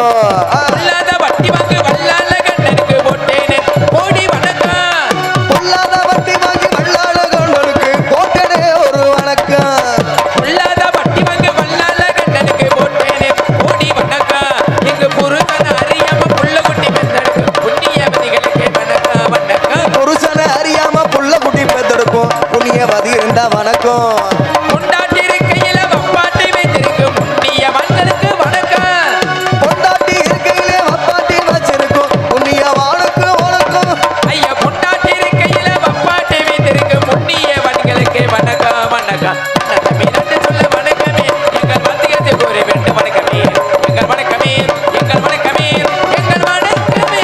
பொல்லாத வட்டி வாங்கி வல்லால கண்ணனுக்கு போட்டேனே கோடி வணக்கம். பொல்லாத வட்டி வாங்கி வல்லால கண்ணனுக்கு போட்டேனே ஒரு வணக்கம். பொல்லாத வட்டி வாங்கி வல்லால கண்ணனுக்கு போட்டேனே கோடி வணக்கம். எங்க புருஷன் அறியாம புள்ள குட்டி பெத்தெடுக்கும் புண்ணியவதிகளுக்கு வணக்கம் வணக்கம். புருஷனை அறியாம புள்ள குட்டி பெத்தெடுக்கும் புண்ணியவதி இருந்தா வணக்கம். கொண்டாட்டி இருக்கையில வப்பாட்டி வைத்திருக்கும் புண்ணியவன்களுக்கு வணக்கம். பொண்டாட்டி இருக்கையிலே வப்பாட்டி வச்சிருக்கும் புண்ணியவானுக்கு வணக்கம். ஐயா பொண்டாட்டி இருக்கையில வப்பாட்டி வைத்திருக்கும் புண்ணியவன்களுக்கு வணக்கம் வணக்கம். நன்றி சொல்ல வணக்கமே எங்கள் மத்தியத்தை கூறி வேண்டும் வணக்கமே எங்கள் வணக்கமே எங்கள் வணக்கமே எங்கள் வணக்கமே.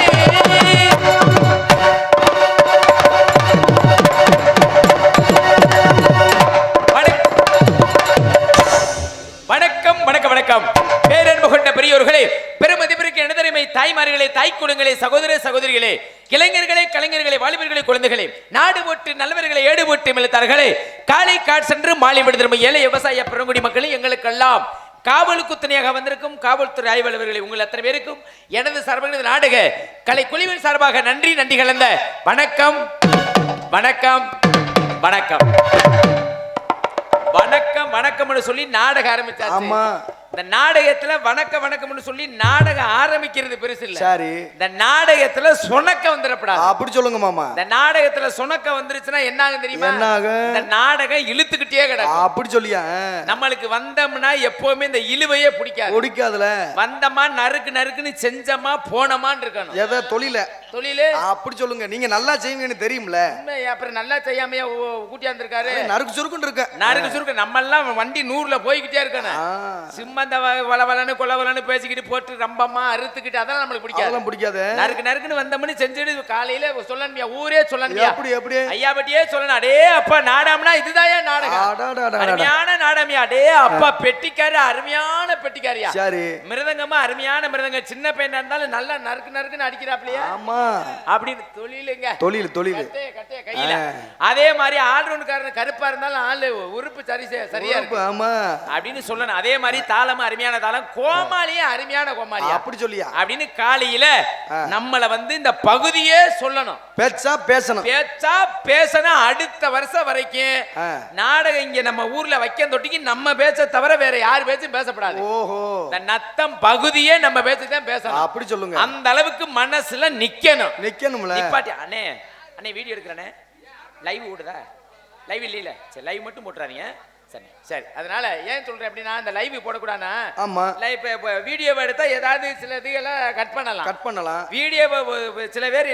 வணக்கம் வணக்கம் வணக்கம். பேரன்பு கொண்ட பெரியோர்களே, பெருமதிப்பிற்கு எனதருமை தாய்மார்களே, தாய்க்குளங்களே, சகோதர சகோதரிகளே, இளைஞர்களே, கலைஞர்களே, வாலிபர்களே, குழந்தைகளே, நாடு போட்டு நல்லவர்களை ஏடு போட்டு மிளத்தார்களே, காலை காட் சென்று மாலை விடுதலும் ஏழை விவசாய பெருங்குடி மக்களே, எங்களுக்கெல்லாம் காவலுக்கு துணையாக வந்திருக்கும் காவல்துறை ஆய்வாளர்களை உங்கள் அத்தனை பேருக்கும் எனது சார்பாக நாடக கலை குழுவின் சார்பாக நன்றி நன்றி கலந்த வணக்கம் வணக்கம் வணக்கம் வணக்கம் வணக்கம்னு சொல்லி நாடகம் ஆரம்பிச்சாச்சு. ஆமா, இந்த நாடகத்துல வணக்கம் வணக்கம்னு சொல்லி நாடகம் ஆரம்பிக்கிறது பெருசு இல்ல. சரி, இந்த நாடகத்துல சொணக்க வந்துடப்படாது. அப்படி சொல்லுங்க மாமா. இந்த நாடகத்துல சொணக்க வந்துருச்சுன்னா என்ன ஆகும் தெரியுமா? என்ன ஆகும்? இந்த நாடகம் இழுத்துக்கிட்டே கிடக்கும். அப்படி சொல்லியா? நம்மளுக்கு வந்தோம்னா எப்பவுமே இந்த இழுவையே பிடிக்காது. பிடிக்காதுல. வந்தமா நறுக்கு நறுக்குன்னு செஞ்சமா போனமான்னு இருக்கணும். எதை தொழில தொழிலு அப்படி சொல்லுங்க. நீங்க நல்லா செய்வீங்கன்னு தெரியும்ல. அப்புறம் நல்லா செய்யாமையா கூட்டியாந்துருக்காரு. நறுக்கு சுருக்குன்னு இருக்க. நறுக்கு சுருக்கு நம்ம எல்லாம் வண்டி 100ல போய்கிட்டே இருக்கணும். சும்மா இந்த வளவலன்னு கொலவலன்னு பேசிக்கிட்டு போட்டு ரம்பமா அறுத்துக்கிட்டு அதெல்லாம் நம்மளுக்கு பிடிக்காது. அதெல்லாம் பிடிக்காது. நறுக்கு நறுக்குன்னு வந்தோம்னு செஞ்சுட்டு காலையில சொல்லணுமியா, ஊரே சொல்லணுமியா, எப்படி எப்படி ஐயா பட்டியே சொல்லணும். அடே அப்பா நாடகம்னா இதுதான் நாடகம். அருமையான நாடகமியா. அடே அப்பா பெட்டிக்காரு அருமையான பெட்டிக்காரியா. சரி, மிருதங்கமா அருமையான மிருதங்க. சின்ன பையனா இருந்தாலும் நல்லா நறுக்கு நறுக்குன்னு அடிக்கிறாப்லையா. ஆமா, அப்படின்னு தொழிலுங்க. தொழில் தொழில் கட்டே கையில. அதே மாதிரி ஆல்ரவுண்ட்காரன் கருப்பா இருந்தாலும் ஆளு உறுப்பு சரியா இருக்கு. ஆமா அப்படின்னு சொல்லணும். அதே மாதிரி தாளமும் அருமையான தாளம், கோமாளியும் அருமையான கோமாளி. அப்படி சொல்லியா? அப்படின்னு காலையில நம்மள இந்த பகுதியே சொல்லணும். பேச்சா பேசணும். பேச்சா பேசணும். அடுத்த வருஷம் வரைக்கும் நாடகம் இங்க நம்ம ஊர்ல வைக்க தொட்டிக்கு நம்ம பேச்ச தவிர வேற யார் பேச்சும் பேசப்படாது. ஓஹோ, இந்த நத்தம் பகுதியே நம்ம பேச்சு தான் பேசணும். அப்படி சொல்லுங்க. அந்த அளவுக்கு மனசுல நிக்கணும்ல. நிப்பாட்டி அண்ணே அண்ணே வீடியோ எடுக்கிறேனே, லைவ் ஓடுதா? லைவ் இல்ல, சரி லைவ் மட்டும் போட்டுறாதீங்க. சரி சரி. அதனால ஏன் சொல்றேன் அப்படின்னா, இந்த லைவ் போடக்கூடாதுன்னா, ஆமா, லைவ் வீடியோவை எடுத்தா ஏதாவது சில இதுகளை கட் பண்ணலாம். வீடியோவை சில பேர்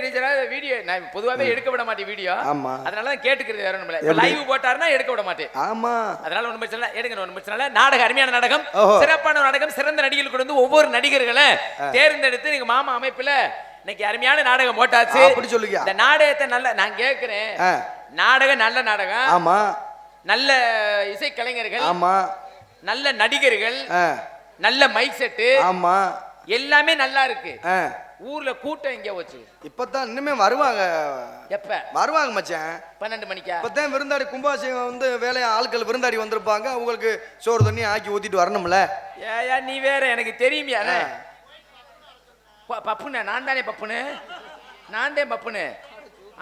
வீடியோ நான் பொதுவாகவே எடுக்க விட மாட்டேன் வீடியோ. ஆமா, அதனால தான் கேட்டுக்கிறது வேற ஒண்ணும் இல்ல. லைவ் போட்டாருன்னா எடுக்க விட மாட்டேன். ஆமா, அதனால ஒன்றும் பிரச்சனை இல்லை, எடுங்க. ஒன்றும் பிரச்சனை இல்லை. நாடகம் அருமையான நாடகம், சிறப்பான நாடகம், சிறந்த நடிகர்கள் கொண்டு ஒவ்வொரு நடிகர்களை தேர்ந்தெடுத்து நீங்க மாமா அமைப்புல இன்னைக்கு அருமையான நாடகம் போட்டாச்சு. அப்படி சொல்லுங்க. இந்த நாடகத்தை நல்ல நான் கேட்கிறேன். நாடகம் நல்ல நாடகம். ஆமா, நல்ல இசை கலைஞர்கள். ஆமா, நல்ல நடிகர்கள், நல்ல மைக் செட்டு. ஆமா, எல்லாமே நல்லா இருக்கு. ஊர்ல கூட்டம் எங்க போச்சு? இப்பதான் இன்னுமே வருவாங்க. எப்ப வருவாங்க மச்சான்? 12 மணிக்கா? இப்பதான் விருந்தாடி கும்பாபிஷேகம் வேலையா ஆட்கள் விருந்தாடி வந்திருப்பாங்க. அவங்களுக்கு சோறு தண்ணி ஆக்கி ஊத்திட்டு வரணும்ல. ஏயா நீ வேற, எனக்கு தெரியுமியா பப்புனு? நான் தானே பப்புனு, நான் தான் பப்புனு.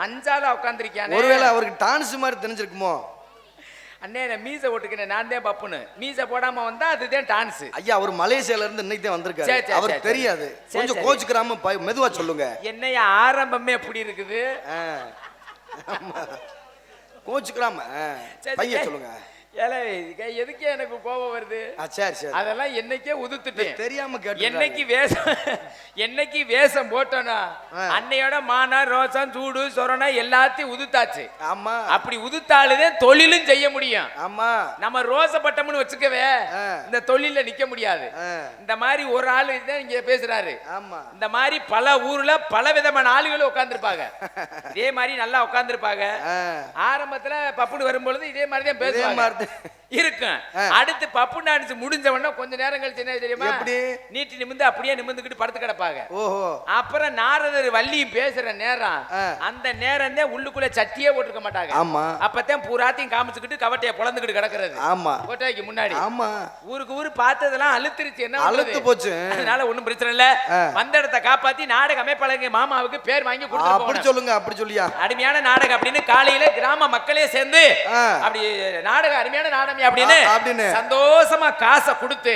அஞ்சால உட்காந்துருக்கானே. ஒருவேளை அவருக்கு டான்ஸ் மாதிரி தெரிஞ்சிருக்குமோ? அண்ணே நான் மீசை ஓட்டுக்கிறேன், நான் தான் பப்புனு. மீசை போடாம வந்தா அதுதான் டான்ஸ். ஐயா அவர் மலேசியால இருந்து இன்னைக்கு தான் வந்திருக்காரு. அவருக்கு தெரியாது. கொஞ்சம் கோச்சுக்கிறாம மெதுவா சொல்லுங்க. என்னையா ஆரம்பமே எப்படி இருக்குது? கோச்சுக்கிறாம பையன் சொல்லுங்க. எதுக்கே எனக்கு கோபம் வருது? சரி சரி, அதெல்லாம் என்னைக்கே உதுத்துட்டேன். தெரியாம கேட்டு. என்னைக்கு வேஷம் போட்டோனா அன்னையோட மான ரோசம் சூடு சொரணை எல்லாத்தையும் உதுத்தாச்சு. ஆமா, அப்படி உதுத்தாலுதான் தொழிலும் செய்ய முடியும். ஆமா, நம்ம ரோசப்பட்டம்னு வச்சுக்கவே இந்த தொழில நிக்க முடியாது. இந்த மாதிரி ஒரு ஆளு தான் இங்க பேசுறாரு. ஆமா, இந்த மாதிரி பல ஊர்ல பல விதமான ஆளுகளும் உட்கார்ந்துருப்பாங்க. இதே மாதிரி நல்லா உட்கார்ந்துருப்பாங்க. ஆரம்பத்துல பப்புனு வரும்பொழுது இதே மாதிரி தான் பேசுவாங்க. இருக்கும். அடுத்து பப்பு டான்ஸ் முடிஞ்ச உடனே கொஞ்ச நேரம் கழிச்சு என்ன தெரியுமா, எப்படி நீட்டி நிமிந்து அப்படியே நிமிந்துக்கிட்டு படுத்து கிடப்பாங்க. ஓஹோ. அப்புறம் நாரதர் வள்ளியும் பேசுற நேரம், அந்த நேரம் தான் உள்ளுக்குள்ள சட்டியே போட்டுருக்க மாட்டாங்க. ஆமா. அப்பதான் பூராத்தையும் காமிச்சுக்கிட்டு கவட்டைய பொழந்துக்கிட்டு கிடக்குறது. ஆமா. கோட்டைக்கு முன்னாடி. ஆமா. ஊருக்கு ஊரு பார்த்ததெல்லாம் அழுத்திருச்சு. என்ன அழுத்து போச்சு. அதனால ஒண்ணும் பிரச்சனை இல்ல. வந்த இடத்தை காப்பாத்தி நாடக அமைப்பாளங்க மாமாவுக்கு பேர் வாங்கி கொடுத்து அப்படி சொல்லுங்க. அப்படி சொல்லியா அருமையான நாடகம் அப்படின்னு காலையில கிராம மக்களே சேர்ந்து அப்படி நாடகம் அருமையான நாடகம் அப்படின்னு சந்தோஷமா காசை கொடுத்து,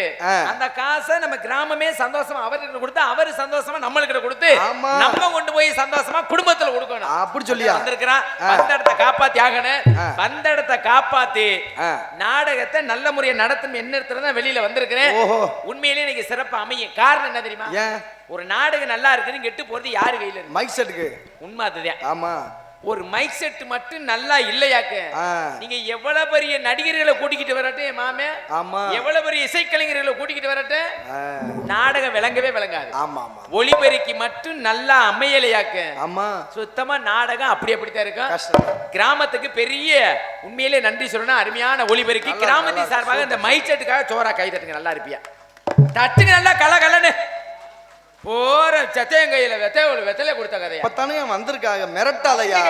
அந்த காசை நம்ம கிராமமே சந்தோஷமா அவர்கிட்ட கொடுத்து, அவரு சந்தோஷமா நம்மளுக்கிட்ட கொடுத்து, நம்ம கொண்டு போய் சந்தோஷமா குடும்பத்துல கொடுக்கணும். அப்படி சொல்லியா வந்திருக்கிறான். வந்த இடத்தை காப்பாத்தி ஆகணும். வந்த இடத்தை காப்பாத்தி நாடகத்தை நல்ல முறையை நடத்தும் எண்ணத்துல தான் வெளியில வந்திருக்கிறேன். உண்மையிலேயே இன்னைக்கு சிறப்பு அமையும். காரணம் என்ன தெரியுமா, ஒரு நாடகம் நல்லா இருக்குன்னு கெட்டு போறது யாரு கையில இருக்கு? மைக் செட்டுக்கு. உண்மை அதுதான். ஆமா. ஒரு மைக் செட் மட்டும் நல்லா இல்லையாக்க, நீங்க எவ்வளவு பெரிய நடிகர்களை கூட்டிக்கிட்டு வரட்டும் மாமே, எவ்வளவு பெரிய இசைக்கலைஞர்களை கூட்டிக்கிட்டு வரட்டும், நாடகம் விளங்கவே விளங்காது. ஒளிபெருக்கி மட்டும் நல்லா அமையலையாக்க, சுத்தமா நாடகம் அப்படி அப்படித்தான் இருக்கும். கிராமத்துக்கு பெரிய உண்மையிலே நன்றி சொல்லணும். அருமையான ஒளிபெருக்கி கிராமத்தின் சார்பாக இந்த மைக் செட்டுக்காக சோறா கை தட்டுங்க. நல்லா இருப்பியா? தட்டுங்க நல்லா கலகலன்னு. போற சத்தையங்கையில வெத்தலை கொடுத்த கதையா பத்தானே வந்திருக்காங்க. மிரட்டாதையா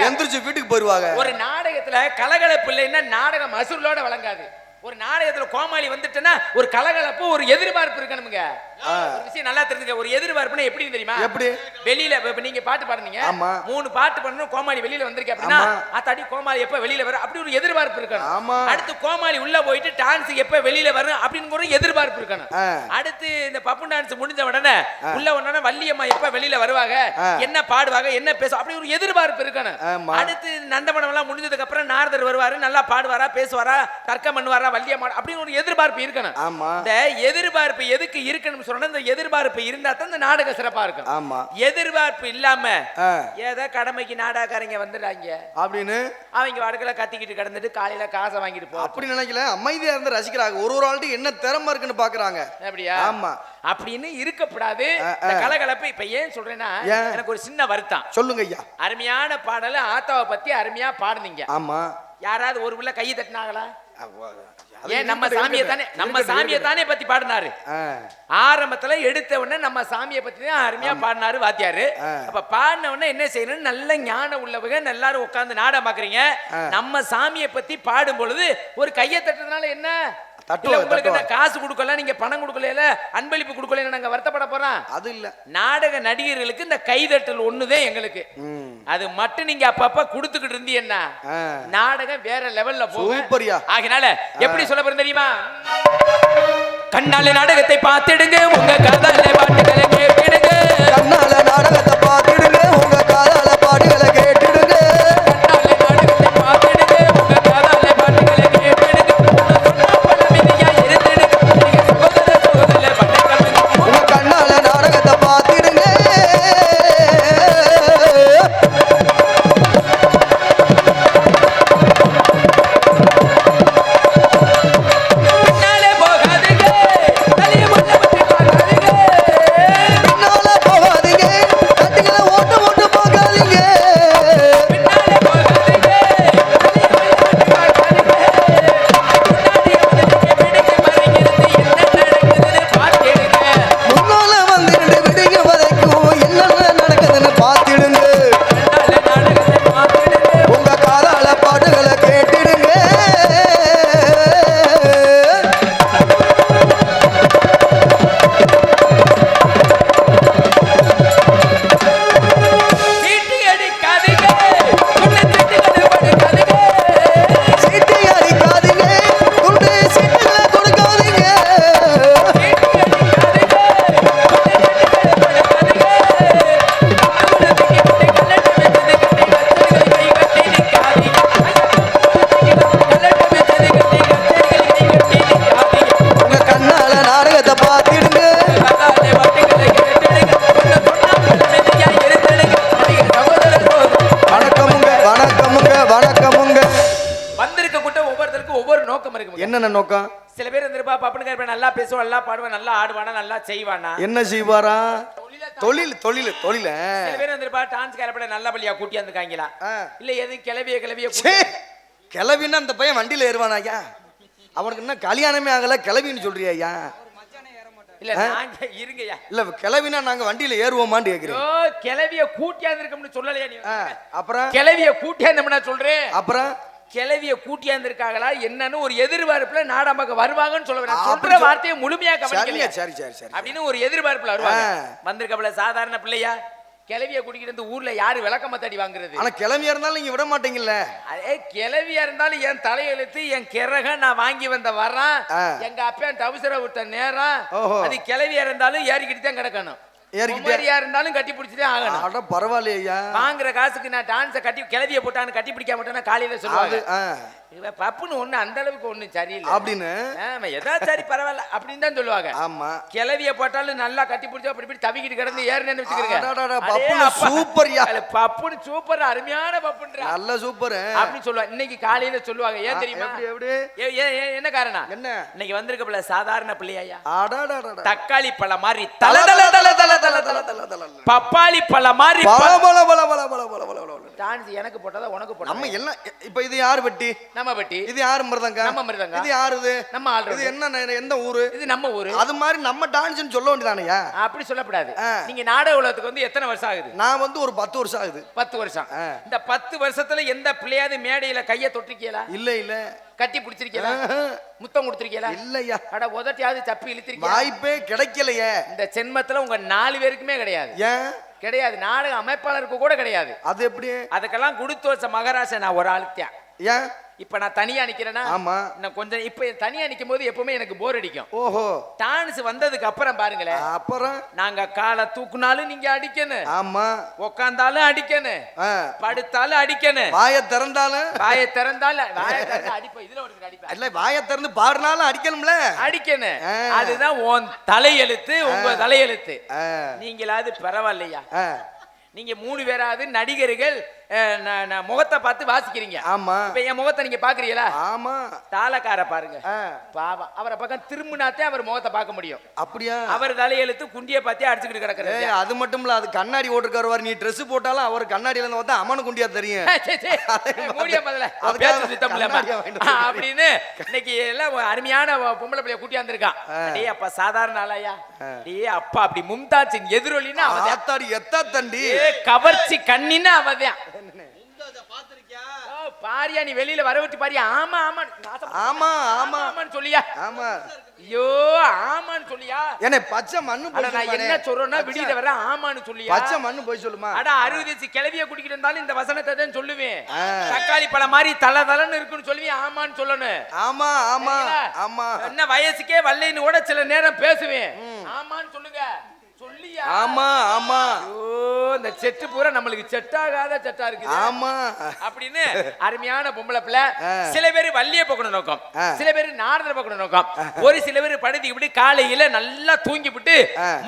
எந்திரிச்சு வீட்டுக்கு போயிருவாங்க. ஒரு நாடகத்துல கலகலப்பு இல்லைன்னா நாடகம் மசூலோட வழங்காது. ஒரு நாடகத்துல கோமாளி வந்துட்டுன்னா ஒரு கலகலப்பு, ஒரு எதிர்பார்ப்பு இருக்கணுங்க. ஒரு விஷயம் நல்லா தெரிஞ்சுக்க. ஒரு எதிர்பார்ப்புனா எப்படி தெரியுமா? எப்படி வெளியில இப்ப நீங்க பாட்டு பாடுனீங்க, 3 பாட்டு பண்ணணும், கோமாளி வெளியில வந்திருக்க அப்படின்னா அத்தாடி கோமாளி எப்ப வெளியில வரும் அப்படி ஒரு எதிர்பார்ப்பு இருக்கணும். அடுத்து கோமாளி உள்ள போயிட்டு டான்ஸ் எப்ப வெளியில வரும் அப்படின்னு ஒரு எதிர்பார்ப்பு இருக்கணும். அடுத்து இந்த பப்பு டான்ஸ் முடிஞ்ச உடனே உள்ள உடனே வள்ளியம்மா எப்ப வெளியில வருவாங்க, என்ன பாடுவாங்க, என்ன பேசும், அப்படி ஒரு எதிர்பார்ப்பு இருக்கணும். அடுத்து நந்தமனம் எல்லாம் முடிஞ்சதுக்கு அப்புறம் நாரதர் வருவாரு, நல்லா பாடுவாரா, பேசுவாரா, தர்க்கம் பண்ணுவாரா, வள்ளியம்மா அப்படின்னு ஒரு எதிர்பார்ப்பு இருக்கணும். இந்த எதிர்பார்ப்பு எதுக்கு இருக்கணும் சொன்னா, இந்த எதிர்பார்ப்பு இருந்தா தான் இந்த நாடகம் சிறப்பா இருக்கும். ஆமா. எதிர்பார்ப்பு இல்லாம ஏதோ கடமைக்கு நாடகக்காரங்க வந்துடுறாங்க அப்படின்னு அவங்க வடக்குல கத்திக்கிட்டு கிடந்துட்டு காலையில காசை வாங்கிட்டு போ அப்படி நினைக்கல. அமைதியா இருந்து ரசிக்கிறாங்க. ஒரு ஆள்கிட்ட என்ன திறமை இருக்குன்னு பாக்குறாங்க. அப்படியா? ஆமா. அப்படின்னு இருக்கப்படாது. கலகலப்பு இப்ப ஏன் சொல்றேன்னா, எனக்கு ஒரு சின்ன வருத்தம். சொல்லுங்க ஐயா. அருமையான பாடல ஆத்தாவை பத்தி அருமையா பாடுனீங்க. ஆமா. யாராவது ஒரு உள்ள கையை தட்டினாங்களா? ஏன் நம்ம சாமியை தானே பத்தி பாடினாரு. ஆரம்பத்துல எடுத்த உடனே நம்ம சாமியை பத்தி தான் அருமையா பாடினாரு வாத்தியாரு. அப்ப பாடின உடனே என்ன செய்யணும், நல்ல ஞானம் உள்ளவங்க எல்லாரும் உட்கார்ந்து நாடகம் பாக்குறீங்க. நம்ம சாமியை பத்தி பாடும் பொழுது ஒரு கையை தட்டுறதுனால என்ன, உங்களுக்கு காசு கொடுக்கல, நீங்க பணம் கொடுக்கல, அன்பளிப்பு கொடுக்கல, நாங்க வருத்தப்பட போறோம்? அது இல்ல. நாடக நடிகர்களுக்கு இந்த கைதட்டல் ஒண்ணுதான் எங்களுக்கு. அது மட்டும் நீங்க அப்பப்ப கொடுத்துக்கிட்டு இருந்தீங்கன்னா நாடகம் வேற லெவல்ல போகும். ஆகினால எப்படி சொல்ல போறேன் தெரியுமா, கண்ணால நாடகத்தை பார்த்திடுங்க, உங்க காதால பாட்டுகளை கேட்டிடுங்க. கண்ணால நாடகத்தை பார்த்திடுங்க, உங்க காதால பாட்டுகளை கேட்டிடுங்க. கண்ணால நாடகத்தை பார்த்திடுங்க, உங்க காதால பாட்டுகளை கேட்டிடுங்க. உங்க கண்ணால நாடகத்தை பார்த்திடுங்க. என்னென்ன நோக்கம்? சில பேர் இருந்திருப்பா, பப்பனுக்கு நல்லா பேசுவான், நல்லா பாடுவான், நல்லா ஆடுவானா, நல்லா செய்வானா. என்ன செய்வாரா? தொழில் தொழில் தொழில. சில பேர் இருந்திருப்பா, டான்ஸ் கேரப்பட நல்ல பள்ளியா கூட்டி வந்துருக்காங்களா, இல்ல எதுவும் கிளவிய கிளவினா அந்த பையன் வண்டியில ஏறுவானா? அவனுக்கு என்ன கல்யாணமே ஆகல கிளவின்னு சொல்றியா ஐயா? இல்ல நாங்க இருங்கய்யா. இல்ல கிளவினா நாங்க வண்டியில ஏறுவோமான்னு கேக்குறேன். ஓ கிளவிய கூட்டியாந்திருக்கோம்னு சொல்லலையா நீ? அப்புறம் கிளவிய கூட்டியாந்தோம்னா சொல்றேன். அப்புறம் கிளவிய கூட்டியாந்திருக்காங்களா என்னன்னு ஒரு எதிர்பார்ப்புல நாடாமக்க வருவாங்கன்னு சொல்ல வரேன். சொல்ற வார்த்தையை முழுமையா கவனிக்கலையா? சரி சரி சரி அப்படின்னு ஒரு எதிர்பார்ப்புல வருவாங்க. வந்திருக்கபல சாதாரண பிள்ளையா? கிளவிய கூட்டிக்கிட்டு வந்து ஊர்ல யாரு விளக்கம தடி வாங்குறது? ஆனா கிளவியா இருந்தாலும் நீங்க விட மாட்டீங்கல்ல. அதே கிளவியா இருந்தாலும் என் தலையெழுத்து என் கிறக நான் வாங்கி வந்த வர்றான். எங்க அப்பா டவுசரை விட்ட நேரம். அது கிளவியா இருந்தாலும் ஏறிக்கிட்டு தான் கிடக்கணும். ஏறிக்கிட்டே இருந்தாலும் கட்டி பிடிச்சதே ஆகணும். அட பரவாயில்லையா? வாங்குற காசுக்கு நான் டான்ஸை கட்டி கிளவிய போட்டான்னு கட்டி பிடிக்க மாட்டேன்னா காலையில சொல்லுவாங்க. பப்புன்னு ஒண்ணு அந்த அளவுக்கு ஒண்ணு சரியில்லை அப்படின்னு. ஏதாவது சரி பரவாயில்ல அப்படின்னு தான் சொல்லுவாங்க. ஆமா கிளவிய போட்டாலும் நல்லா கட்டி பிடிச்சா அப்படி இப்படி தவிக்கிட்டு கிடந்து ஏறினு வச்சுக்கிறேன். சூப்பர்யா பப்புன்னு சூப்பர் அருமையான பப்புன்ற நல்ல சூப்பர் அப்படின்னு சொல்லுவாங்க. இன்னைக்கு காலையில சொல்லுவாங்க. ஏன் தெரியுமா? என்ன காரணம்? என்ன இன்னைக்கு வந்திருக்க சாதாரண பிள்ளையா? தக்காளி பழம் மாதிரி தல தல தல தல தல தல தல பப்பாளி பழம் மாதிரி டான்ஸ் எனக்கு போட்டதா உனக்கு போட்டா? நம்ம எல்லாம் இப்ப இது யாரு வெட்டி? நம்ம வெட்டி. இது யாரு மிருதங்க? நம்ம மிருதங்க. இது யாருது? நம்ம ஆள். இது என்ன எந்த ஊரு? இது நம்ம ஊரு. அது மாதிரி நம்ம டான்ஸ்னு சொல்ல வேண்டியதானயா? அப்படி சொல்லக்கூடாது. நீங்க நாடக உலகத்துக்கு வந்து எத்தனை வருஷம் ஆகுது? நான் வந்து ஒரு 10 வருஷம் ஆகுது. 10 வருஷம். இந்த 10 வருஷத்துல எந்த பிள்ளையாவது மேடையில கைய தொட்டிருக்கீங்களா? இல்ல இல்ல. கட்டி பிடிச்சிருக்கீங்களா? முத்தம் கொடுத்திருக்கீங்களா? இல்லையா. அட உதட்டியாவது தப்பி இழுத்திருக்கீங்களா? வாய்ப்பே கிடைக்கலையே. இந்த ஜென்மத்துல உங்க 4 பேருக்குமே கிடையாது. ஏன் கிடையாது? நாடக அமைப்பாளருக்கு கூட கிடையாது. அது எப்படி? அதுக்கெல்லாம் கொடுத்து வச்ச மகாராஜா நான் ஒரு ஆளுத்தான். ஏன் இப்ப நான் தனியா நிக்கிறேன்னா? ஆமா. நான் கொஞ்சம் இப்ப தனியா நிக்கும் போது எப்பவுமே எனக்கு போர் அடிக்கும். ஓஹோ. டான்ஸ் வந்ததுக்கு அப்புறம் பாருங்களேன். அப்புறம் நாங்க காலை தூக்குனாலும் நீங்க அடிக்கணும். ஆமா. உட்கார்ந்தாலும் அடிக்கணும். படுத்தாலும் அடிக்கணும். வாயை திறந்தாலும் வாயை அடிப்ப. இதுல ஒரு அடிப்பேன். இல்ல வாயை திறந்து பாடுனாலும் அடிக்கணும்ல. அடிக்கணும். அதுதான் உன் தலையெழுத்து, உங்க தலையெழுத்து. நீங்களாவது பரவாயில்லையா? நீங்க 3 பேராவது நடிகர்கள் முகத்தை பார்த்து வாசிக்கிறீங்க. ஆமா. இப்ப என் முகத்தை நீங்க பாக்குறீங்களா? ஆமா. தாளக்கார பாருங்க பாவம். அவரை பக்கம் திரும்பினாத்தே அவர் முகத்தை பார்க்க முடியும். அப்படியா? அவர் தலையெழுத்து குண்டியை பார்த்தே அடிச்சுக்கிட்டு கிடக்குறது. அது மட்டும் இல்ல, அது கண்ணாடி ஓட்டுக்காருவார். நீ ட்ரெஸ் போட்டாலும் அவர் கண்ணாடியில இருந்து வந்தா அம்மனு குண்டியா தெரியும். மூடிய முதல்ல அப்படின்னு இன்னைக்கு எல்லாம் அருமையான பொம்பளை பிள்ளைய கூட்டி வந்திருக்கான். டேய் அப்பா சாதாரண ஆளையா? டேய் அப்பா அப்படி மும்தாஜின் எதிரொலின்னா அவன் அத்தாடி எத்தா தண்டி கவர்ச்சி கண்ணின்னு அவதான். பாரியா நீ வெளியில வரவிட்டு பாரியா? ஆமா ஆமா ஆமா ஆமா ஆமான்னு சொல்லியா? ஆமா. ஐயோ ஆமான்னு சொல்லியா? என்ன பச்சை மண்ணு போய் நான் என்ன சொல்றேன்னா விடியில வர ஆமான்னு சொல்லியா? பச்சை மண்ணு போய் சொல்லுமா? அட 60 கிளவிய குடிக்கிட்டு இருந்தாலும் இந்த வசனத்தை தான் சொல்லுவேன். தக்காளி பழம் மாதிரி தல தலன்னு இருக்குன்னு சொல்லுவேன். ஆமான்னு சொல்லணும். ஆமா ஆமா ஆமா. என்ன வயசுக்கே வல்லைன்னு கூட சில நேரம் பேசுவேன். ஆமான்னு சொல்லுங்க. சொல்லியா? ஆமா ஆமா. இந்த செட்டு பூரா நம்மளுக்கு செட் ஆகாத செட்டா இருக்கு. ஆமா அப்படின்னு அருமையான பொம்பளை பிள்ளை. சில பேர் வள்ளிய பக்கணும் நோக்கம், சில பேர் நாரதரை பக்கணும் நோக்கம், ஒரு சில பேர் படுத்தி இப்படி காலையில நல்லா தூங்கி விட்டு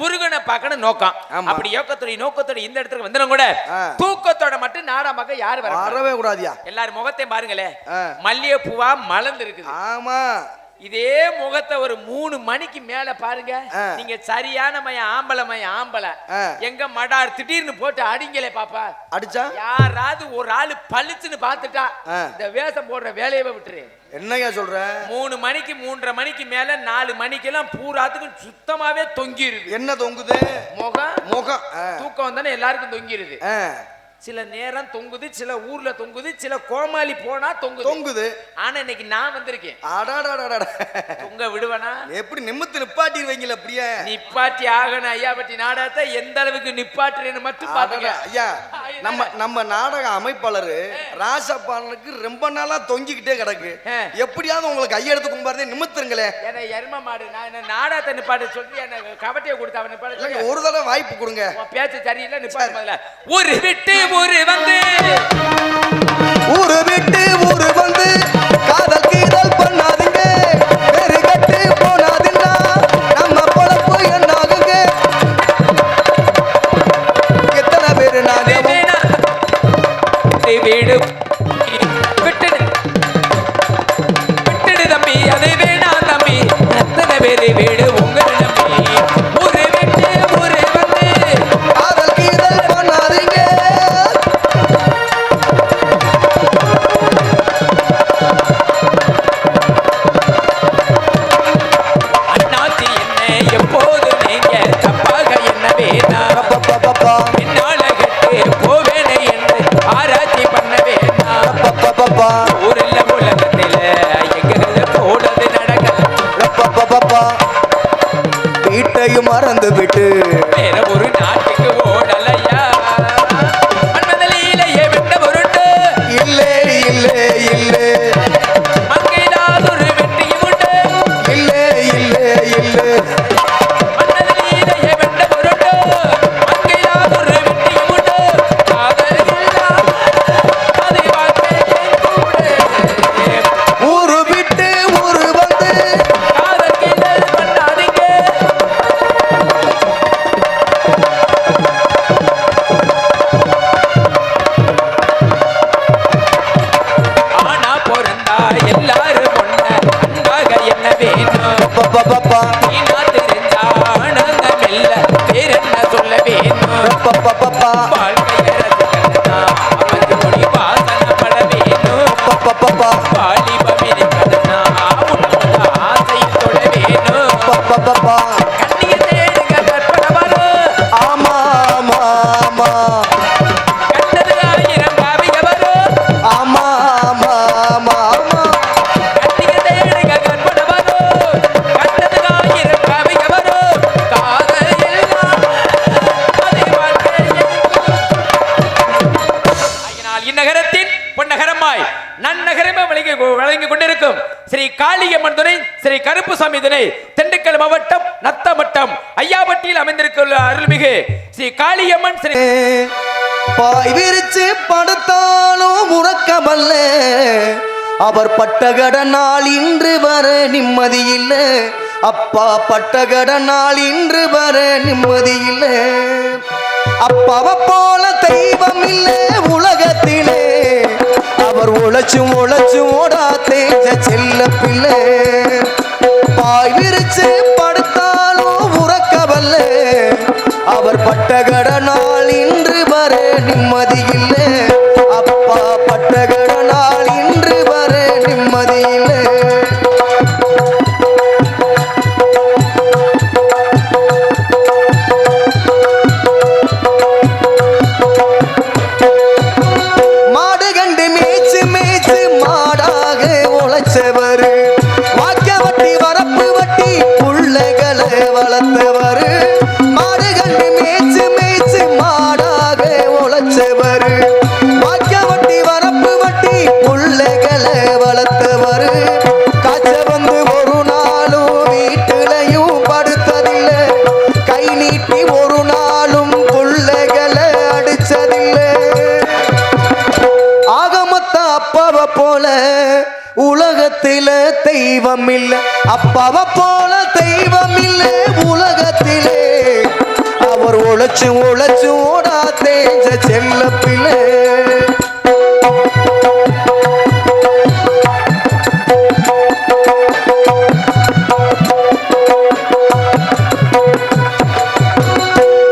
முருகனை பார்க்கணும் நோக்கம். அப்படி நோக்கத்தோட இந்த இடத்துக்கு வந்தனும் கூட தூக்கத்தோட மட்டும் நாடாமக்க யாரு வரவே கூடாதியா? எல்லாரும் முகத்தையும் பாருங்களேன், மல்லிகை பூவா மலர்ந்து இருக்குது. ஆமா. இதே முகத்தை ஒரு 3 மணிக்கு மேல பாருங்க, நீங்க சரியான மயம் ஆம்பளை எங்க மடார் திடீர்னு போட்டு அடிங்களே பாப்பா. அடிச்சா யாராவது ஒரு ஆளு பளிச்சுன்னு பாத்துட்டா இந்த வேஷம் போடுற வேலையை விட்டுரு. என்னையா சொல்ற? 3 மணிக்கு 3:30 மணிக்கு மேல 4 மணிக்கு எல்லாம் பூராத்துக்கும் சுத்தமாவே தொங்கிருது. என்ன தொங்குது? முகம். தூக்கம் வந்தானே எல்லாருக்கும் தொங்கிருது. சில நேரம் தொங்குது, சில ஊர்ல தொங்குது, சில கோமாளி போனா தொங்குது. ஆனா இன்னைக்கு நான் வந்திருக்கேன். தொங்க விடுவனா? எப்படி நிமித்து நிப்பாட்டிடுவீங்களா? அப்படியே நிப்பாட்டி ஆகணும் ஐயா. பட்டி நாடகத்தை எந்த அளவுக்கு நிப்பாட்டுறேன்னு மட்டும் பாருங்க ஐயா. நம்ம நாடக அமைப்பாளர் ராசப்பாளனுக்கு ரொம்ப நாளா தொங்கிக்கிட்டே கிடக்கு. எப்படியாவது உங்களுக்கு கையெடுத்து கும்பாருந்தே நிமித்துருங்களே. ஏன்னா எரும மாடு நான் என்ன நாடகத்தை நிப்பாட்டு சொல்லி எனக்கு கவட்டையை கொடுத்து அவன் நிப்பாட்டு. ஒரு தடவை வாய்ப்பு கொடுங்க. பேச்சு சரியில்லை, நிப்பாட்டு. முதல்ல ஒரு விட்டு ஊரு வந்து காதல் கீதல் பண்ணாதீங்க, வேறு கட்டு போனாதீங்க, நம்ம பொழப்பு என்னாகுங்க. எத்தனை பேரு நாங்க வீடு விட்டுடு தம்பி, அதை வேணா தம்பி. எத்தனை பேரு வீடு உங்க நம்பி ஊரு விட்டு ஊரு வந்து காதல் கீதல் பண்ணாதீங்க. வழங்கிக் கொண்டிருக்கும் ஸ்ரீ காளியம்மன் துணை ஸ்ரீ கருப்புசாமி துணை திண்டுக்கல் மாவட்டம் நத்தமட்டம் ஐயாபட்டியில் அமைந்திருக்கும் அருள்மிகு ஸ்ரீ காளியம்மன் ஸ்ரீ பாய் விரிச்சு படுத்தாலும் உறக்கமல்ல அவர் பட்டகட நாள் இன்று வர நிம்மதி இல்ல அப்பா பட்டகட நாள் இன்று வர நிம்மதி இல்ல அப்பாவை போல தெய்வம் இல்ல உலகத்திலே அவர் உழைச்சும் ஓடா தேஞ்ச செல்ல பிள்ளை பாய் விரிச்சு படுத்தாலும் உறக்கவல்ல அவர் பட்டகட நாள் இன்று வர நிம்மதி இல்ல அப்பா பட்டகட நாள் இன்று வர நிம்மதி இல்ல மாடு கண்டு மேய்ச்சு மேய்ச்சு மாடாக உழைச்சவர் வாக்க வட்டி வரப்பு வட்டி புள்ளைகளை வளர்த்தவர் மாடு கண்டு மேய்ச்சு மேய்ச்சு மாடாக உழைச்சவர் வாக்க வட்டி வரப்பு வட்டி புள்ளைகளை வளர்த்தவர் காய்ச்ச வந்து ஒரு நாளும் வீட்டிலையும் படுத்ததில்லை கை நீட்டி ஒரு நாளும் புள்ளைகளை அடிச்சதில்லை ஆகமத்த அப்பாவை போல உலகத்தில தெய்வம் இல்ல அப்பாவை போல தெய்வம் இல்ல உலகத்திலே அவர் உழைச்சு ஓடா தேஞ்ச செல்ல பிள்ளை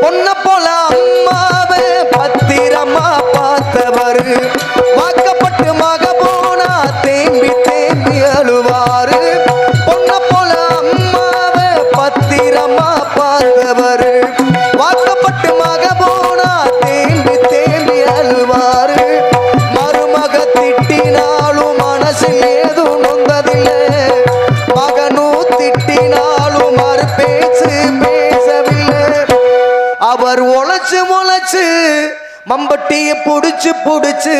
பொன்ன போல அம்மாவை பத்திரமா பார்த்தவர் வாக்கப்பட்டு மக போனா தேம்பி அழுவாரு பொன்ன போல அம்மாவை பத்திரமா பார்த்தவர் வாக்கப்பட்டு மக போனா தேம்பி அழுவாரு மருமக திட்டினாலும் மனசில் ஏதும் நொந்ததில்லை மகனும் திட்டினாலும் மறு பேச்சு பேசவில்லை அவர் உழைச்சு மம்பட்டிய புடிச்சு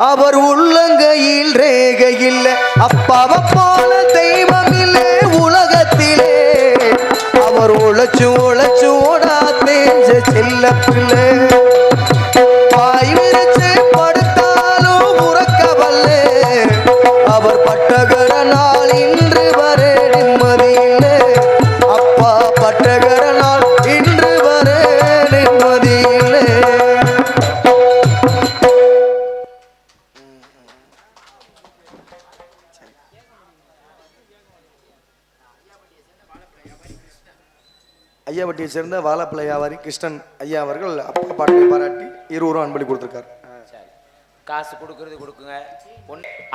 அவர் உள்ளங்கையில் ரேகை இல்ல அப்பாவை போல தெய்வம் இல்ல உலகத்திலே அவர் உழைச்சு ஓடா தேஞ்ச செல்ல பிள்ளை பாய் விரிச்சு படுத்தாலும் உறக்கவல்ல அவர் பட்டகர நாள் இன்று வர நிம்மதி இல்ல அப்பா பட்டகர நாள் இன்று வர நிம்மதி இல்ல ஐயாவட்டியை சேர்ந்த வாழைப்பழ வியாபாரி கிருஷ்ணன் ஐயா அவர்கள் அப்பா பாட்டை பாராட்டி 20 அன்பளி கொடுத்திருக்காரு காசு கொடுக்கறது கொடுக்குங்க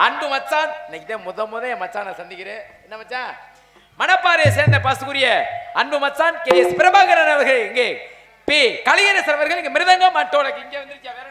அன்பு மச்சான் இன்னைக்கு தான் முத என் மச்சானை சந்திக்கிறேன் என்ன மச்சான் மணப்பாறையை சேர்ந்த பாசுக்குரிய அன்பு மச்சான் KS பிரபாகரன் அவர்கள் இங்கே பி கலையரசர் அவர்கள் இங்க மிருதங்கம் மட்டோலக்கு இங்க வந்துருச்சா வேற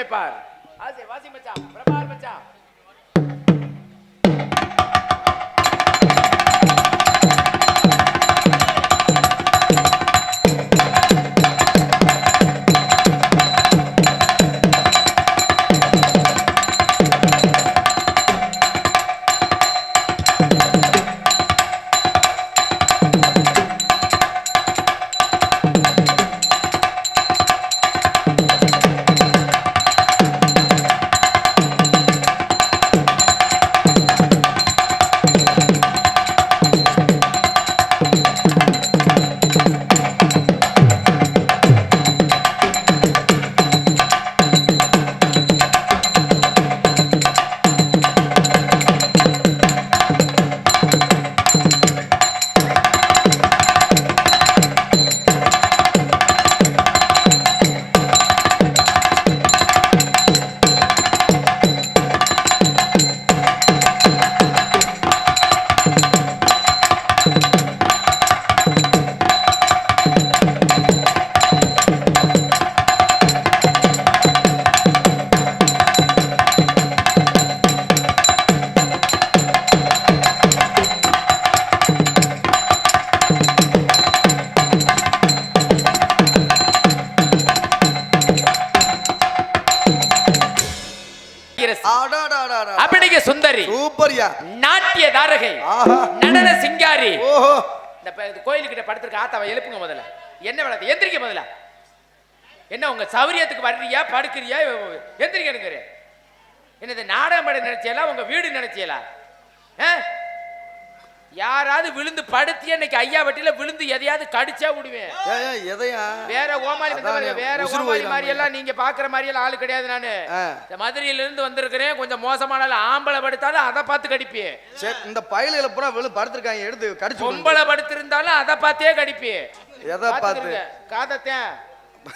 வைப்பார். ஆசை வாசி மச்சான், பிரபார் மச்சான். அப்படிங்க சுந்தரி, சூப்பர்யா, நாட்டிய தாரகை, நடன சிங்காரி. ஓஹோ, இந்த கோயிலுக்கிட்ட படுத்திருக்க ஆத்தாவை எழுப்புங்க முதல்ல. என்ன வேலை? எந்திரிக்க முதல்ல. என்ன உங்க சௌரியத்துக்கு வர்றியா படுக்கிறியா? எந்திரிக்கணுங்கிற என்னது? நாடகம் பட நினைச்சியலா? உங்க வீடு நினைச்சியலா? யாராவது விழுந்து படுத்திய இன்னைக்கு ஐயா வட்டியில விழுந்து எதையாவது கடிச்சா விடுவேன். வேற ஓமாளி வேற ஓமாளி மாதிரி எல்லாம் நீங்க பாக்குற மாதிரி எல்லாம் ஆளு கிடையாது. நானு மதுரையில இருந்து வந்திருக்கிறேன். கொஞ்சம் மோசமான ஆம்பளை படுத்தாலும் அதை பார்த்து கடிப்பேன். இந்த பயல பூரா விழு படுத்திருக்காங்க, எடுத்து கடிச்சு. பொம்பளை படுத்திருந்தாலும் அதை பார்த்தே கடிப்பேன். எதை பார்த்து? காதத்தேன்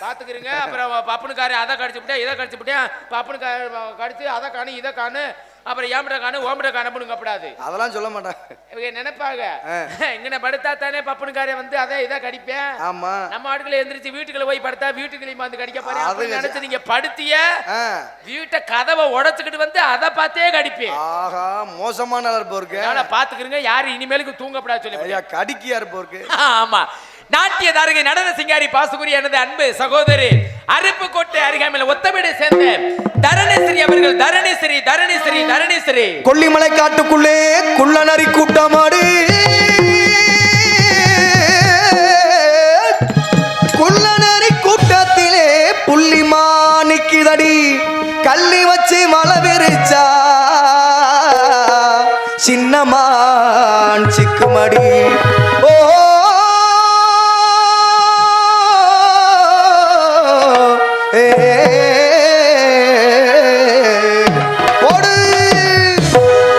பாத்துக்கிறீங்க. அப்புறம் பப்புனுக்காரு அதை கடிச்சு விட்டேன், இதை கடிச்சு விட்டேன். பப்புனுக்காரு கடிச்சு அதை காணு இதை காணு, அப்புறம் ஏம்பட காணு ஓம்பட காணப்படுங்க கூடாது. அதெல்லாம் சொல்ல மாட்டாங்க. இவங்க நினைப்பாங்க இங்க படுத்தா தானே பப்புனுக்காரே வந்து அதை இதை கடிப்பேன். ஆமா, நம்ம ஆட்களை எந்திரிச்சு வீட்டுக்குள்ள போய் படுத்தா வீட்டுக்குள்ளேயும் வந்து கடிக்க பாரு அப்படின்னு நினைச்சு நீங்க படுத்திய வீட்டை கதவை உடைச்சுக்கிட்டு வந்து அதை பார்த்தே கடிப்பேன். ஆஹா, மோசமான இருப்பவருக்கு பாத்துக்கிறீங்க. யாரு இனிமேலுக்கு தூங்கப்படாது சொல்லி கடிக்கியா இருப்பவருக்கு. ஆமா, நாட்டிய தாரகை, நடன சிங்காரி, பாசுகுரி எனது அன்பு சகோதரி, அருப்புக்கோட்டை அருகாமையில் ஒத்தமேடை சேர்ந்த தரணேஸ்வரி அவர்கள். தரணேஸ்வரி தரணேஸ்வரி தரணேஸ்வரி. கொல்லிமலை காட்டுக்குள்ளே குள்ளநரி கூட்டமாடு, குள்ளநரி கூட்டத்திலே புள்ளிமா நிக்குதடி, கள்ளி வச்சு மழை விரிச்சா சின்னமான் சிக்குமடி. ஓ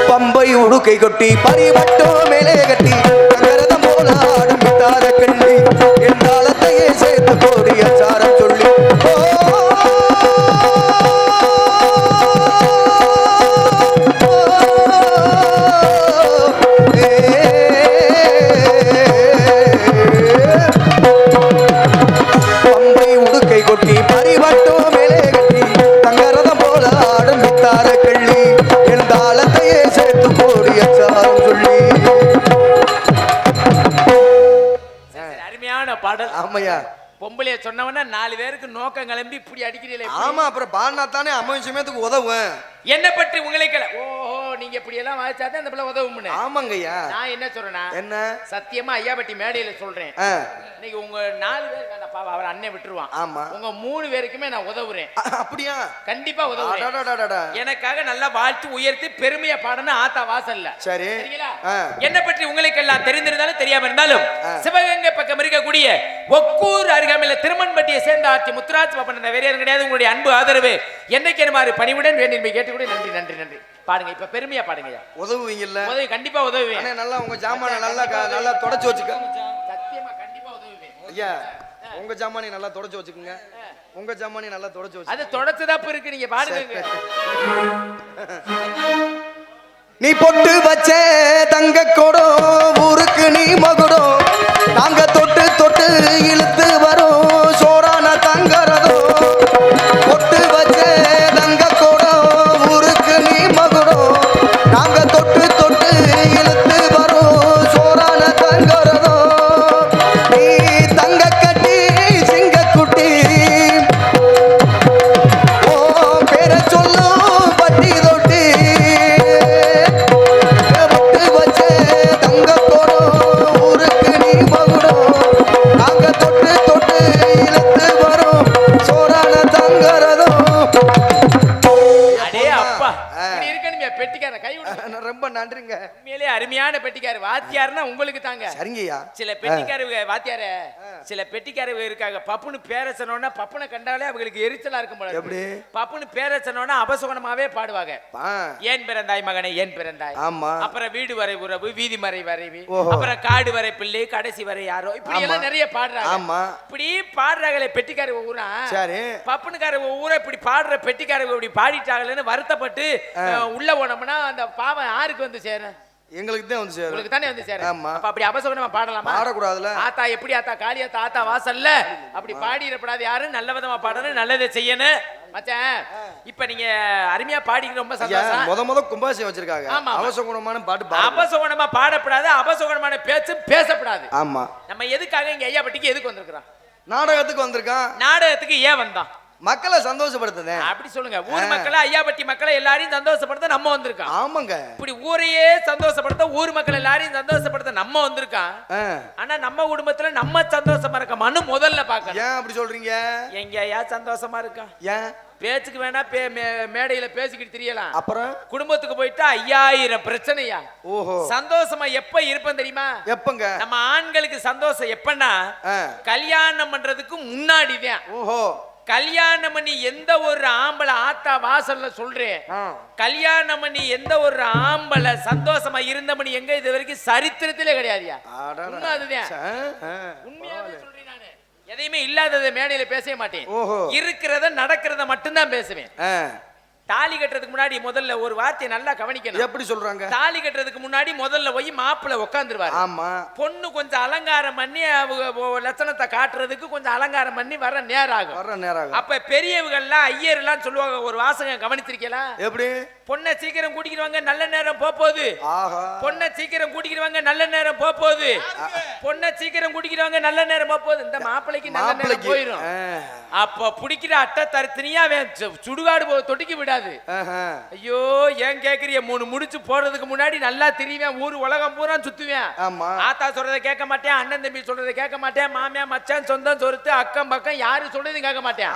பம்பை உடுக்கை கொட்டி பரிவட்டோ மேலே கட்டி நகரதம் போல ஆடும் தார கள்ளி, என் தாளத்தையே சேர்த்து போடி அச்சாரம் சொல்லி. பம்பை உடுக்கை கொட்டி பரிவட்டோ மேலே கட்டி தங்கரதம் போல ஆடும் தார கள்ளி, என் தாளத்தையே சேர்த்து போடி அச்சாரம் சொல்லி. அருமையான பாடல். ஆமையா, பொம்பளைய சொன்னவன 4 பேருக்கு நோக்கம் கிளம்பி இப்படி அடிக்கிறீங்களே. ஆமா, அப்புறம் பாடினா தானே அம்மன் சமயத்துக்கு உதவும். என்ன பற்றி உங்களுக்கு? ஓஹோ, நீங்க இப்படி எல்லாம் வாய்ச்சாதான் அந்த பிள்ளை உதவும். ஆமாங்கய்யா. நான் என்ன சொல்றேன்னா, என்ன சத்தியமா ஐயா பட்டி மேடையில சொல்றேன். இன்னைக்கு உங்க 4 பேருக்கு அவர் அண்ணன் விட்டுருவான். ஆமா, உங்க 3 பேருக்குமே நான் உதவுறேன். அப்படியா? கண்டிப்பா உதவுறேன். எனக்காக நல்லா வாழ்த்து உயர்த்தி பெருமையா பாடணும் ஆத்தா வாசல்ல. சரி, என்ன பற்றி உங்களுக்கு எல்லாம் தெரிந்திருந்தாலும் தெரியாம இருந்தாலும் சிவகங்கை பக்கம் இருக்கக்கூடிய ஒக்கூர் அருகாமையில திருமன்பட்டியை சேர்ந்த ஆட்சி முத்துராஜ் பாப்பன் வேற யாரும் கிடையாது. உங்களுடைய அன்பு ஆதரவு என்னைக்கு மாதிரி பணிவுடன் வேண்டி கேட்டுக்கூட நன்றி நன்றி நன்றி. பாடுங்க, இப்ப பெருமையா பாடுங்க. உதவுவீங்கல்ல? உதவி, கண்டிப்பா உதவுவேன். நல்லா உங்க ஜாமான நல்லா தொடச்சு வச்சுக்க. சத்தியமா கண்டிப்பா உதவுவேன். ஐயா, உங்க ஜாமானி நல்லா தொடச்சு வச்சுக்கோங்க. உங்க ஜாமானி நல்லா தொடச்சு வச்சு. அது தொடச்சுதான் இருக்கு, நீங்க பாடுங்க. நீ பொட்டு வச்ச தங்க கொடம் ஊருக்கு நீ மகுடம், நாங்க தொட்டு தொட்டு இழுத்து வரும் சோறான தங்கறதோ. பொட்டு வச்ச பெட்டிக்காரன் கை விடுங்க. ரொம்ப நன்றிங்க. உண்மையிலே அருமையான பெட்டிக்காரர். வாத்தியார்னா உங்களுக்கு தாங்க. சரிங்கய்யா. சில பெட்டிக்காரங்க வாத்தியார சில பெட்டிக்காரங்க இருக்காங்க. பப்புன்னு பேர சொன்னோன்னா பப்புனை கண்டாலே அவங்களுக்கு எரிச்சலா இருக்கும் போல. எப்படி? பப்புன்னு பேர சொன்னோன்னா அபசகுணமாவே பாடுவாங்க. ஏன் பிறந்தாய் மகனே ஏன் பிறந்தாய். ஆமா. அப்புறம் வீடு வரை உறவு வீதி மறை வரைவி, ஓஹோ. அப்புறம் காடு வரை பிள்ளை கடைசி வரை யாரோ, இப்படி எல்லாம் நிறைய பாடுறாங்க. ஆமா. இப்படி பாடுறாங்களே பெட்டிக்காரங்க ஊரா. சரி. பப்புனுக்கார ஊரை இப்படி பாடுற பெட்டிக்காரங்க இப்படி பாடிட்டாங்களேன்னு வருத்தப்பட்டு உள்ள போனோம்னா அந்த பாவம் யாருக்கு வந்து சேரும்? எங்களுக்கு தான் வந்து சேரும். உங்களுக்கு தானே வந்து சேரும். ஆமா. அப்ப அப்படி அபசகுணமா பாடலாமா? பாடக்கூடாதுல. ஆத்தா எப்படி ஆத்தா காளியாத்தா ஆத்தா வாசல்ல அப்படி பாடிடப்படாது. யாரும் நல்ல விதமா பாடணும், நல்லதை செய்யணும். மச்சான் இப்ப நீங்க அருமையா பாடிக்க ரொம்ப சந்தோஷம். முத கும்பாசியம் வச்சிருக்காங்க. ஆமா. அவசகுணமான பாட்டு அபசகுணமா பாடப்படாது, அபசகுணமான பேச்சு பேசப்படாது. ஆமா. நம்ம எதுக்காக இங்க ஐயா பட்டிக்கு எதுக்கு வந்திருக்கிறோம்? நாடகத்துக்கு வந்திருக்கான். நாடகத்துக்கு ஏன் வந்தான்? மக்களை சந்தோஷப்படுத்துதே. அப்படி சொல்லுங்க. ஊர் மக்களை ஐயாபட்டி மக்களை எல்லாரையும் சந்தோஷப்படுத்த நம்ம வந்திருக்கோம். ஆமாங்க. இப்படி ஊரையே சந்தோஷப்படுத்த ஊர் மக்கள் எல்லாரையும் சந்தோஷப்படுத்த நம்ம வந்திருக்கோம். ஆனா நம்ம குடும்பத்துல நம்ம சந்தோஷமா இருக்கமான்னு முதல்ல பாக்கணும். ஏன் அப்படி சொல்றீங்க? எங்க ஐயா சந்தோஷமா இருக்கா? ஏன்? பேச்சுக்கு வேணா மேடையில பேசிக்கிட்டு தெரியலாம். அப்புறம் குடும்பத்துக்கு போயிட்டா 5000 பிரச்சனையா. ஓஹோ. சந்தோஷமா எப்ப இருப்பேன் தெரியுமா? எப்பங்க? நம்ம ஆண்களுக்கு சந்தோஷம் எப்பன்னா கல்யாணம் பண்றதுக்கு முன்னாடிதான். ஓஹோ. கல்யாணம் பண்ணி எந்த ஒரு ஆம்பளை ஆத்தா வாசல்ல சொல்றேன், கல்யாணம் பண்ணி எந்த ஒரு ஆம்பளை சந்தோஷமா இருந்த மணி எங்க இது வரைக்கும் சரித்திரத்திலே கிடையாதுயா. அதுதான் உண்மையாவே சொல்றேன். நானு எதையுமே இல்லாததை மேடையில பேசவே மாட்டேன். இருக்கிறத நடக்கிறத மட்டும்தான் பேசுவேன். தாலி கட்டுறதுக்கு முன்னாடி முதல்ல ஒரு வார்த்தையை நல்லா கவனிக்கணும். எப்படி சொல்றாங்க? தாலி கட்டுறதுக்கு முன்னாடி முதல்ல போய் மாப்பிள்ளை உட்காந்துருவாரு. ஆமா. பொண்ணு கொஞ்சம் அலங்காரம் பண்ணி அவங்க லட்சணத்தை காட்டுறதுக்கு கொஞ்சம் அலங்காரம் பண்ணி வர நேரம் ஆகும். அப்ப பெரியவங்கள்லாம் ஐயர் எல்லாம் சொல்லுவாங்க, ஒரு வாசகம் கவனிச்சிருக்கீங்களா? எப்படி? பொண்ணை சீக்கிரம் கூட்டிக்கிடுவாங்க, நல்ல நேரம் போகுது. பொண்ணை சீக்கிரம் கூட்டிக்கிடுவாங்க, நல்ல நேரம் போகுது. பொண்ணை சீக்கிரம் கூட்டிக்கிடுவாங்க, நல்ல நேரம் போகுது. இந்த மாப்பிள்ளைக்கு நல்ல நேரம் போயிடும். அப்ப பிடிக்கிற அட்டை தருத்தனியா சுடுகாடு தொட்டிக்கு விடாது. ஐயோ ஏன் கேக்குறிய? 3 முடிச்சு போறதுக்கு முன்னாடி நல்லா திரிவேன், ஊர் உலகம் பூரா சுத்துவேன். ஆத்தா சொல்றதை கேட்க மாட்டேன், அண்ணன் தம்பி சொல்றதை கேட்க மாட்டேன், மாமியா மச்சான் சொந்தம் சொருத்து அக்கம் பக்கம் யாரு சொல்றதையும் கேட்க மாட்டேன்.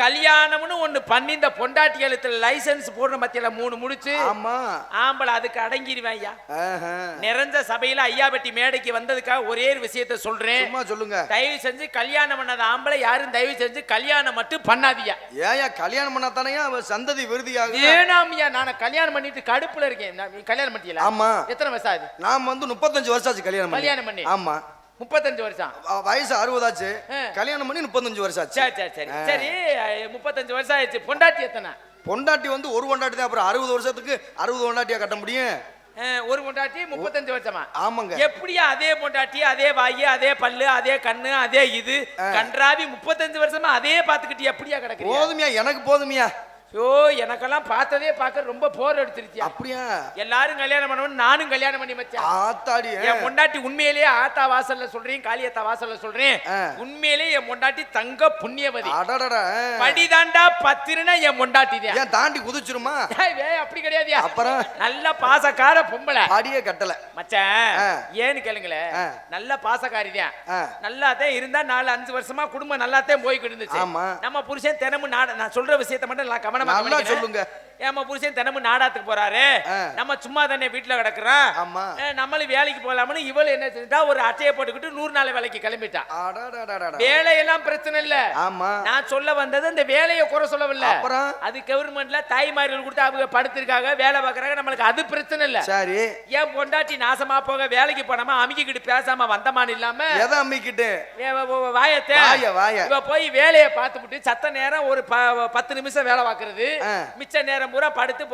கல்யாணம்னு ஒண்ணு பண்ணி இந்த பொண்டாட்டி எழுத்துல லைசன்ஸ் போடுற மத்தியில 3 முடிச்சு ஆம்பளை அதுக்கு அடங்கிடுவேன். ஐயா நிறைஞ்ச சபையில ஐயாபட்டி மேடைக்கு வந்ததுக்காக ஒரே ஒரு விஷயத்த சொல்றேன், சொல்லுங்க. தயவு செஞ்சு கல்யாணம் பண்ணாத ஆம்பளை யாரும் தயவு செஞ்சு கல்யாணம் மட்டும் பண்ணாதீங்க. ஏன் கல்யாணம் பண்ணாதானே சந்ததி விருதியாக? ஏனாமியா நான் கல்யாணம் பண்ணிட்டு கடுப்புல இருக்கேன். கல்யாணம் பண்ணிட்டீங்களா? ஆமா. எத்தனை வருஷம் ஆகுது? நான் வந்து 35 வருஷம் ஆச்சு கல்யாணம் பண்ணி. ஆமா 35 வருஷம். வயசு 60 ஆச்சு. கல்யாணம் பண்ணி 35 வருஷம் ஆச்சு. சரி சரி சரி 35 வருஷம் ஆயிடுச்சு. பொண்டாட்டி எத்தனை? பொண்டாட்டி வந்து ஒரு பொண்டாட்டி தான். அப்புறம் 60 வருஷத்துக்கு 60 பொண்டாட்டியா கட்ட முடியும்? ஒரு பொண்டாட்டி 35 வருஷமா? ஆமாங்க. எப்படியா அதே பொண்டாட்டி அதே வாயி அதே பல்லு அதே கண்ணு அதே இது கன்றாவி 35 வருஷமா அதே பாத்துக்கிட்டு எப்படியா கிடக்கு? போதுமியா, எனக்கு போதுமியா. எனக்கெல்லாம் பார்த்ததே பார்க்க ரொம்ப போர் அடிச்சிருச்சு. அப்படியா? எல்லாரும் கல்யாணம் பண்ணணும், நானும் கல்யாணம் பண்ணி வச்சேன். ஆத்தாடி என் பொண்டாட்டி உண்மையிலேயே ஆத்தா வாசல்ல சொல்றேன், காளியத்தா வாசல்ல சொல்றேன், உண்மையிலேயே என் பொண்டாட்டி தங்க புண்ணியவதி. படிதாண்டா பத்திரனா என் பொண்டாட்டி தான். ஏன் தாண்டி குதிச்சிருமா? அப்படி கிடையாது. அப்புறம் நல்ல பாசக்கார பொம்பளை. அடியே கட்டல மச்சான். ஏன்னு கேளுங்களேன், நல்ல பாசக்காரி தான். நல்லாதான் இருந்தா 4-5 வருஷமா குடும்பம் நல்லாதான் போய்கிட்டு இருந்துச்சு. நம்ம புருஷன் தினமும் நான் சொல்ற விஷயத்த மட்டும் நான் கவனமா சொல்லுங்க. ஏமா புருஷன் தினமும் நாடாத்துக்கு போறாரு, நம்ம சும்மா தானே வீட்டுல கிடக்குறோம், நம்மளும் வேலைக்கு போலாம்னு இவளு என்ன செஞ்சா ஒரு அட்டையை போட்டுக்கிட்டு 100 நாள் வேலைக்கு கிளம்பிட்டா. வேலையெல்லாம் பிரச்சனை இல்ல. நான் சொல்ல வந்தது இந்த வேலையை குறை சொல்லவில்லை. அது கவர்மெண்ட்ல தாய்மார்கள் கொடுத்து அவங்க படுத்திருக்காங்க, வேலை பார்க்கறாங்க, நம்மளுக்கு அது பிரச்சனை இல்ல. சரி ஏன் பொண்டாட்டி நாசமா போக வேலைக்கு போனாம அமிக்கிட்டு பேசாம வந்தமான் இல்லாம எதை அமிக்கிட்டு வாயத்தை இவ போய் வேலையை பார்த்துட்டு சத்த நேரம் ஒரு 10 நிமிஷம் வேலை பார்க்கறது, மிச்ச நேரம் பூரா படுத்து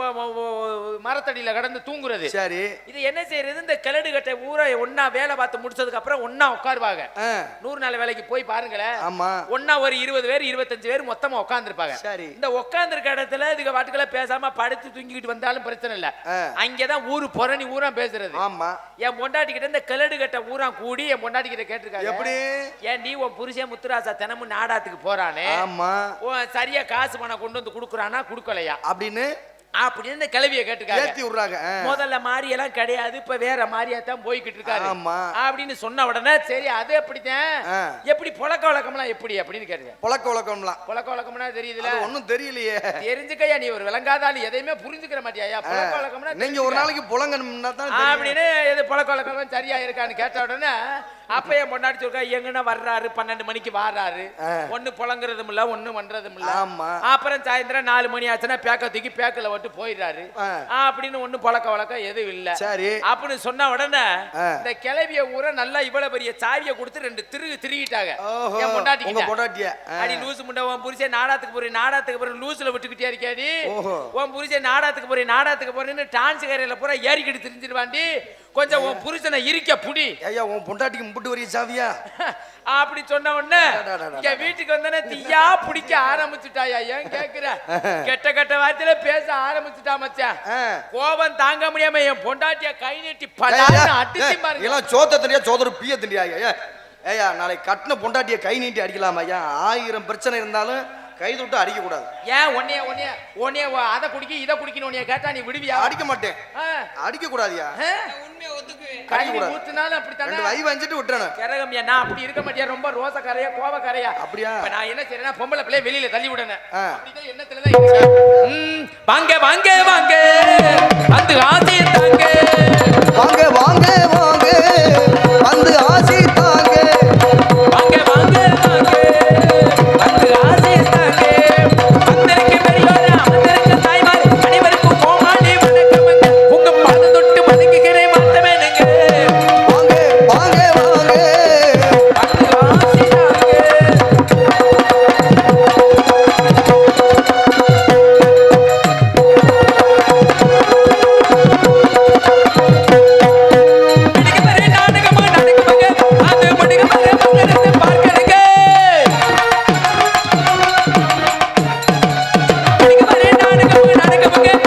மரத்தடியில கடந்து தூங்குறது. சரி இது என்ன செய்யறது? இந்த கிளடு கட்டை ஊரா ஒன்னா வேலை பார்த்து முடிச்சதுக்கு அப்புறம் ஒன்னா உட்காருவாங்க. 100 நாள் வேலைக்கு போய் பாருங்களேன், ஒன்னா ஒரு 20 பேர் 25 பேர் மொத்தமா உட்கார்ந்து இருப்பாங்க. சரி இந்த உட்கார்ந்து இருக்க இடத்துல இதுக்கு வாட்டுக்களை பேசாம படுத்து தூங்கிட்டு வந்தாலும் பிரச்சனை இல்ல. அங்கதான் ஊரு புரணி ஊரா பேசுறது. ஆமா என் பொண்டாட்டி கிட்ட இந்த கிளடு கட்டை ஊரா கூடி என் பொண்டாட்டி கிட்ட கேட்டிருக்காங்க, எப்படி ஏன் நீ உன் புருஷன் முத்துராசா தினமும் நாடாத்துக்கு போறானே, சரியா காசு பணம் கொண்டு வந்து குடுக்குறானா குடுக்கலையா அப்படின்னு அப்படின்னு கிளவிய கேட்டுக்காங்க. ஏத்தி விடுறாங்க. முதல்ல மாரியெல்லாம் கிடையாது, இப்ப வேற மாரியாத்தான் போய்கிட்டு இருக்காரு ஆமா அப்படின்னு சொன்ன உடனே சரி அது எப்படித்தான் எப்படி புழக்க வழக்கம்லாம் எப்படி அப்படின்னு கேட்டேன். புழக்க வழக்கம்லாம் புழக்க வழக்கம்னா தெரியுதுல? ஒன்னும் தெரியலையே. தெரிஞ்சுக்கையா, நீ ஒரு விளங்காதாலும் எதையுமே புரிஞ்சுக்கிற மாட்டியா? புழக்க வழக்கம்னா நீங்க ஒரு நாளைக்கு புலங்கணும்னா தான் அப்படின்னு எது புழக்க வழக்கம் சரியா இருக்கான்னு கேட்ட உடனே அப்ப என் பொண்டாட்டி சொல்றா, எங்கன்னா வர்றாரு 12 மணிக்கு வாராரு, ஒண்ணு புலங்குறதும் இல்ல ஒண்ணு பண்றதும் இல்ல. அப்புறம் சாயந்தரம் 4 மணி ஆச்சுன்னா பேக்க தூக்கி பேக்கல விட்டு போயிடுறாரு அப்படின்னு ஒண்ணு புழக்க வழக்கம் எதுவும் இல்ல. சரி அப்படின்னு சொன்ன உடனே இந்த கிளவிய ஊரை நல்லா இவ்வளவு பெரிய சாவியை கொடுத்து 2 திருகிட்டாங்க என் பொண்டாட்டி. அடி லூசு முண்டை, உன் புருஷன் நாடகத்துக்கு போறேன் நாடகத்துக்கு போறேன் லூசுல விட்டுக்கிட்டே இருக்காடி, உன் புருஷன் நாடகத்துக்கு போறேன்னு டான்ஸ் கரையில பூரா ஏறிக்கிட்டு தெரிஞ்சிருவாண்டி, கொஞ்சம் உன் புருஷனை இருக்க புடி. ஐயா உன் பொண்டாட்டிக்கு முட்டு வரிய சாவியா அப்படி சொன்ன உடனே இங்க வீட்டுக்கு வந்தனே தீயா பிடிக்க ஆரம்பிச்சுட்டாயா. ஏன் கேக்குற? கெட்ட கெட்ட வார்த்தையில பேச ஆரம்பிச்சுட்டா மச்சான். கோபம் தாங்க முடியாம என் பொண்டாட்டிய கை நீட்டி பலான்னு அடிச்சு பாருங்க. எல்லாம் சோத்த திண்டியா சோதரு பீய திண்டியா? ஏயா நாளைக்கு கட்டின பொண்டாட்டிய கை நீட்டி அடிக்கலாம் ஐயா. 1000 பிரச்சனை இருந்தாலும் கை தொட்டு அடிக்க கூடாது. ஏன் ஒன்னே அதை குடிக்க இதை குடிக்கணும் உன்னைய கேட்டா நீ விடுவியா? அடிக்க மாட்டேன். அடிக்க கூடாதியா? உண்மையை ஒத்துக்குவேன். கை ஊத்துனாலும் அப்படித்தானே. வை வஞ்சிட்டு விட்டுறணும். கரகம்யா நான் அப்படி இருக்க மாட்டியா? ரொம்ப ரோச கரையா கோவ கரையா? அப்படியா? நான் என்ன செய்யறேன்னா பொம்பளை பிள்ளைய வெளியில தள்ளி விடணும். அப்படிதான் எண்ணத்துலதான் இருக்கேன். வாங்க வாங்க வாங்க வந்து ஆசை தாங்க, வாங்க வாங்க வாங்க வந்து ஆசை தாங்க, வாங்க வாங்க வாங்க வந்து ஆசை தாங்க. வந்திருக்கு பெரியோரா, வந்திருக்கு தாய்மார் அனைவருக்கும் கோமாளி வணக்கமுங்க. உங்க பாத தொட்டு வணங்குகிறேன் மாத்தமேனுங்க. வாங்க வாங்க வாங்க வந்து ஆசை தாங்க. நடக்க